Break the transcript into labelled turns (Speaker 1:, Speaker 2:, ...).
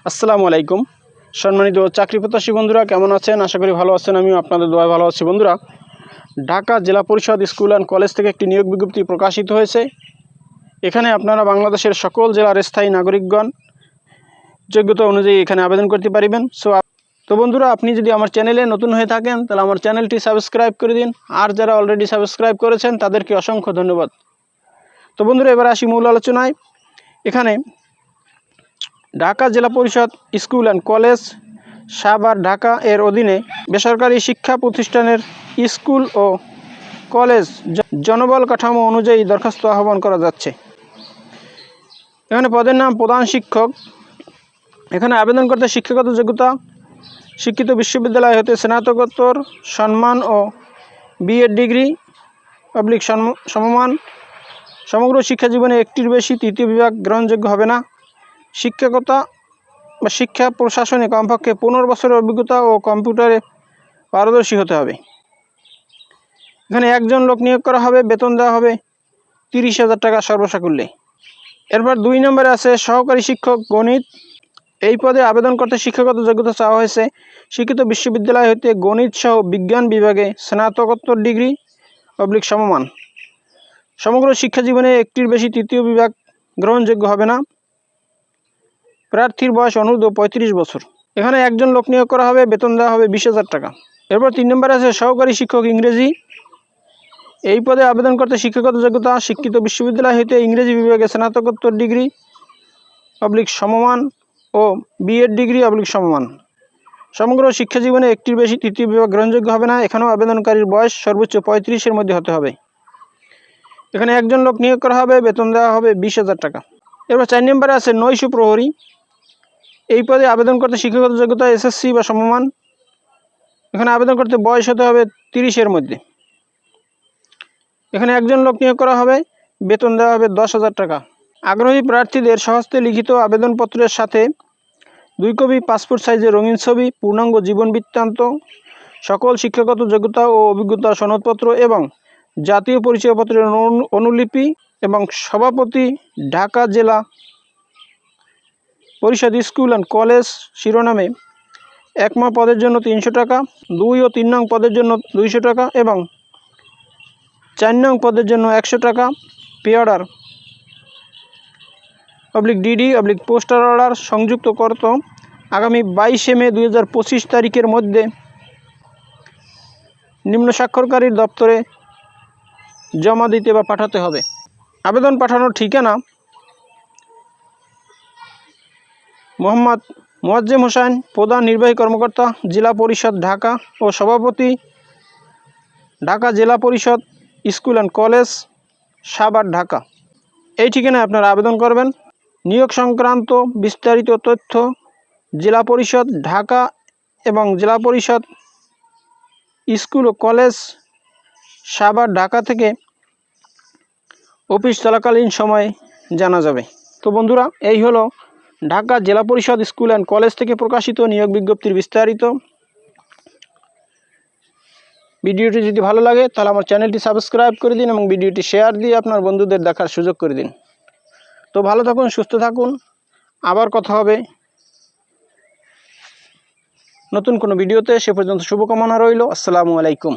Speaker 1: আসসালামু আলাইকুম। সম্মানিত চাকরি প্রত্যাশী বন্ধুরা কেমন আছেন? আশা করি ভালো আছেন। আমিও আপনাদের দোয়ায় ভালো আছি। বন্ধুরা, ঢাকা জেলা পরিষদ স্কুল অ্যান্ড কলেজ থেকে একটি নিয়োগ বিজ্ঞপ্তি প্রকাশিত হয়েছে। এখানে আপনারা বাংলাদেশের সকল জেলার স্থায়ী নাগরিকগণ যোগ্যতা অনুযায়ী এখানে আবেদন করতে পারিবেন। তো বন্ধুরা, আপনি যদি আমার চ্যানেলে নতুন হয়ে থাকেন তাহলে আমার চ্যানেলটি সাবস্ক্রাইব করে দিন, আর যারা অলরেডি সাবস্ক্রাইব করেছেন তাদেরকে অসংখ্য ধন্যবাদ। তো বন্ধুরা, এবার আসি মূল আলোচনায়। এখানে ঢাকা জেলা পরিষদ school and college Savar Dhaka এর অধীনে বেসরকারি শিক্ষা প্রতিষ্ঠানের স্কুল ও কলেজ জনবল কাঠামো অনুযায়ী দরখাস্ত আহ্বান করা যাচ্ছে। এখানে পদের নাম প্রধান শিক্ষক। এখানে আবেদন করতে শিক্ষাগত যোগ্যতা শিক্ষিত বিশ্ববিদ্যালয় হতে স্নাতকোত্তর সম্মান ও বিএড ডিগ্রি পাবলিক সমমান। সমগ্র শিক্ষা জীবনে একটির বেশি তৃতীয় বিভাগ গ্রহণযোগ্য হবে না। শিক্ষকতা বা শিক্ষা প্রশাসনে কমপক্ষে 15 বছরের অভিজ্ঞতা ও কম্পিউটারে পারদর্শী হতে হবে। এখানে একজন লোক নিয়োগ করা হবে, বেতন দেওয়া হবে 30,000 টাকা সর্বসাকুল্যে। এরপর 2 নম্বরে আছে সহকারী শিক্ষক গণিত। এই পদে আবেদন করতে শিক্ষাগত যোগ্যতা চাওয়া হয়েছে শিক্ষিত বিশ্ববিদ্যালয় হতে গণিত সহ বিজ্ঞান বিভাগে স্নাতকোত্তর ডিগ্রি পাবলিক সমমান। সমগ্র শিক্ষা জীবনে একটির বেশি তৃতীয় বিভাগ গ্রহণযোগ্য হবে না। প্রার্থীর বয়স অনূর্ধ্ব 35 বছর। এখানে একজন লোক নিয়োগ করা হবে, বেতন দেওয়া হবে 20,000 টাকা। এরপর 3 নম্বরে আছে সহকারী শিক্ষক ইংরেজি। এই পদে আবেদন করতে শিক্ষাগত যোগ্যতা শিক্ষিত বিশ্ববিদ্যালয় হতে ইংরেজি বিভাগে স্নাতকোত্তর ডিগ্রি পাবলিক সমমান ও বিএড ডিগ্রি পাবলিক সমমান। সমগ্র শিক্ষা জীবনে একটির বেশি তৃতীয় বিভাগ গ্রহণযোগ্য হবে না। এখানেও আবেদনকারীর বয়স সর্বোচ্চ 35-এর মধ্যে হতে হবে। এখানে একজন লোক নিয়োগ করা হবে, বেতন দেওয়া হবে 20,000 টাকা। এরপর 4 নম্বরে আছে নৈশ প্রহরী। এই পদে আবেদন করতে শিক্ষাগত যোগ্যতা এসএসসি বা সমমান। এখানে আবেদন করতে বয়স হতে হবে 30-এর মধ্যে। এখানে একজন লোক নিয়োগ করা হবে, বেতন দেওয়া হবে 10,000 টাকা। আগ্রহী প্রার্থীদের স্বহস্তে লিখিত আবেদনপত্রের সাথে 2 কপি পাসপোর্ট সাইজের রঙিন ছবি, পূর্ণাঙ্গ জীবন বৃত্তান্ত, সকল শিক্ষাগত যোগ্যতা ও অভিজ্ঞতার সনদপত্র এবং জাতীয় পরিচয়পত্রের অনুলিপি এবং সভাপতি ঢাকা জেলা পরিষদ স্কুল অ্যান্ড কলেজ শিরোনামে 1 নং পদের জন্য 300 টাকা, 2 ও 3 নং পদের জন্য 200 টাকা এবং 4 নং পদের জন্য 100 টাকা। Pay order public DD public poster order সংযুক্ত করত আগামী 22 মে 2025 তারিখের মধ্যে নিম্ন স্বাক্ষরকারীর দপ্তরে জমা দিতে বা পাঠাতে হবে। আবেদন পাঠানোর ঠিকানা মোহাম্মদ মোয়াজ্জেম হোসেন, প্রধান নির্বাহী কর্মকর্তা, জেলা পরিষদ ঢাকা ও সভাপতি ঢাকা জেলা পরিষদ school and college Savar Dhaka. এই ঠিকানায় আপনারা আবেদন করবেন। নিয়োগ সংক্রান্ত বিস্তারিত তথ্য জেলা পরিষদ ঢাকা এবং জেলা পরিষদ স্কুল ও কলেজ সাভার ঢাকা থেকে অফিস চলাকালীন সময়ে জানা যাবে। তো বন্ধুরা, এই হলো ঢাকা জেলা পরিষদ স্কুল অ্যান্ড কলেজ থেকে প্রকাশিত নিয়োগ বিজ্ঞপ্তির বিস্তারিত। ভিডিওটি যদি ভালো লাগে তাহলে আমার চ্যানেলটি সাবস্ক্রাইব করে দিন এবং ভিডিওটি শেয়ার দিয়ে আপনার বন্ধুদের দেখার সুযোগ করে দিন। তো ভালো থাকুন, সুস্থ থাকুন। আবার কথা হবে নতুন কোনো ভিডিওতে। সে পর্যন্ত শুভকামনা রইল। আসসালামু আলাইকুম।